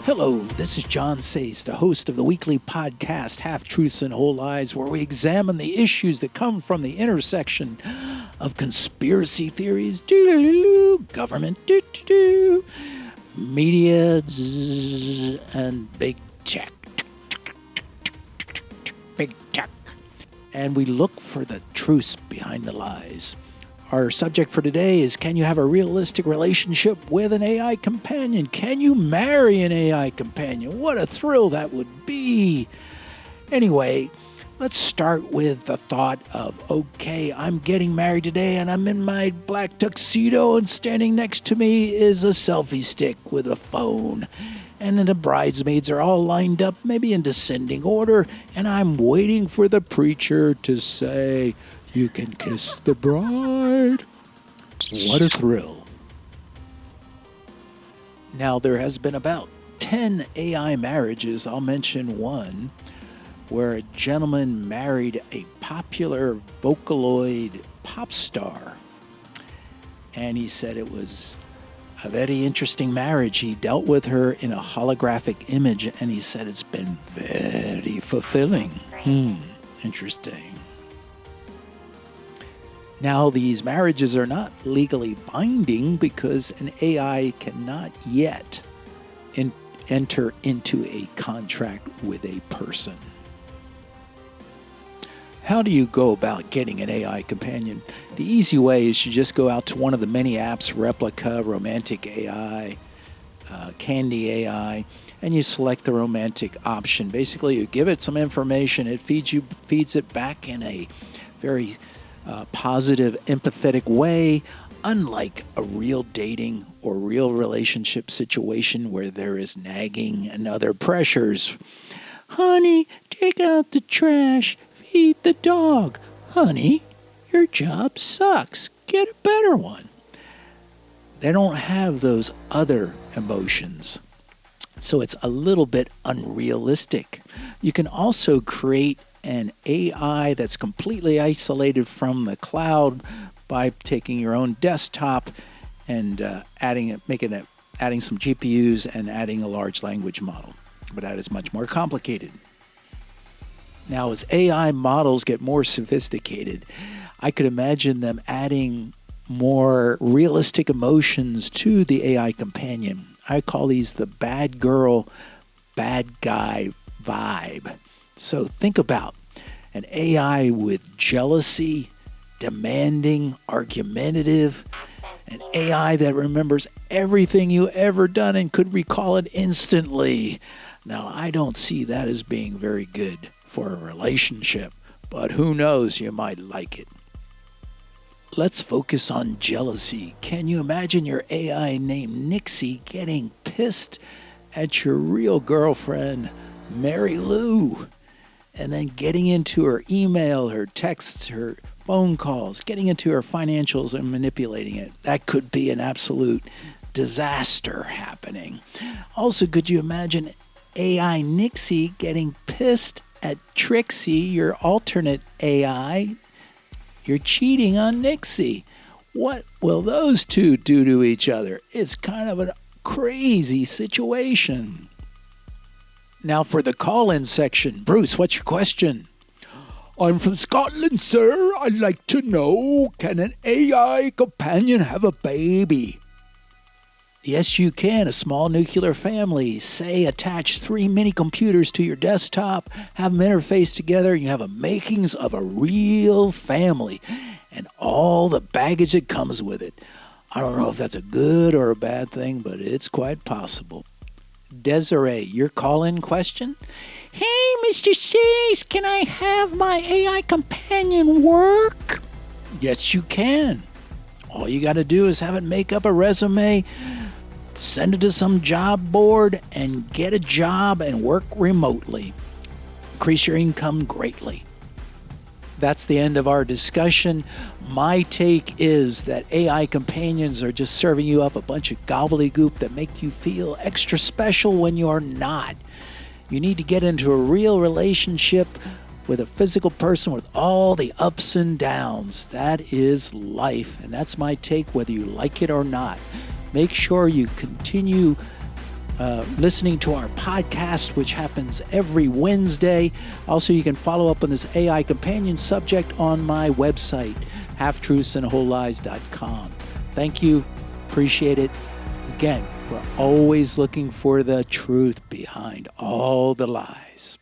Hello, this is John Sace, the host of the weekly podcast Half Truths and Whole Lies, where we examine the issues that come from the intersection of conspiracy theories, government, media, and big tech. Big tech. And we look for the truths behind the lies. Our subject for today is, can you have a realistic relationship with an AI companion? Can you marry an AI companion? What a thrill that would be. Anyway, let's start with the thought of, okay, I'm getting married today and I'm in my black tuxedo and standing next to me is a selfie stick with a phone. And then the bridesmaids are all lined up, maybe in descending order, and I'm waiting for the preacher to say, "You can kiss the bride." What a thrill. Now, there has been about 10 AI marriages. I'll mention one where a gentleman married a popular Vocaloid pop star. And he said it was a very interesting marriage. He dealt with her in a holographic image, and he said it's been very fulfilling. Interesting. Now, these marriages are not legally binding because an AI cannot yet enter into a contract with a person. How do you go about getting an AI companion? The easy way is you just go out to one of the many apps, Replica, Romantic AI, Candy AI, and you select the romantic option. Basically, you give it some information. It feeds it back in a very positive, empathetic way, unlike a real dating or real relationship situation where there is nagging and other pressures. Honey, take out the trash. Feed the dog. Honey, your job sucks. Get a better one. They don't have those other emotions. So it's a little bit unrealistic. You can also create an AI that's completely isolated from the cloud by taking your own desktop and adding some GPUs and adding a large language model. But that is much more complicated. Now, as AI models get more sophisticated, I could imagine them adding more realistic emotions to the AI companion. I call these the bad girl, bad guy vibe. So think about an AI with jealousy, demanding, argumentative, an AI that remembers everything you ever done and could recall it instantly. Now, I don't see that as being very good for a relationship, but who knows, you might like it. Let's focus on jealousy. Can you imagine your AI named Nixie getting pissed at your real girlfriend, Mary Lou, and then getting into her email, her texts, her phone calls, getting into her financials and manipulating it? That could be an absolute disaster happening. Also, could you imagine AI Nixie getting pissed at Trixy, your alternate AI? You're cheating on Nixie. What will those two do to each other? It's kind of a crazy situation. Now for the call-in section. Bruce, what's your question? I'm from Scotland, sir. I'd like to know, can an AI companion have a baby? Yes, you can. A small nuclear family. Say, attach 3 mini computers to your desktop, have them interface together, and you have a makings of a real family and all the baggage that comes with it. I don't know if that's a good or a bad thing, but it's quite possible. Desiree, your call-in question? Hey, Mr. Sace, can I have my AI companion work? Yes, you can. All you got to do is have it make up a resume, send it to some job board, and get a job and work remotely. Increase your income greatly. That's the end of our discussion. My take is that AI companions are just serving you up a bunch of gobbledygook that make you feel extra special when you're not. You need to get into a real relationship with a physical person with all the ups and downs. That is life, and that's my take, whether you like it or not. Make sure you continue listening to our podcast, which happens every Wednesday. Also, you can follow up on this AI companion subject on my website, halftruthsandwholelies.com. Thank you. Appreciate it. Again, we're always looking for the truth behind all the lies.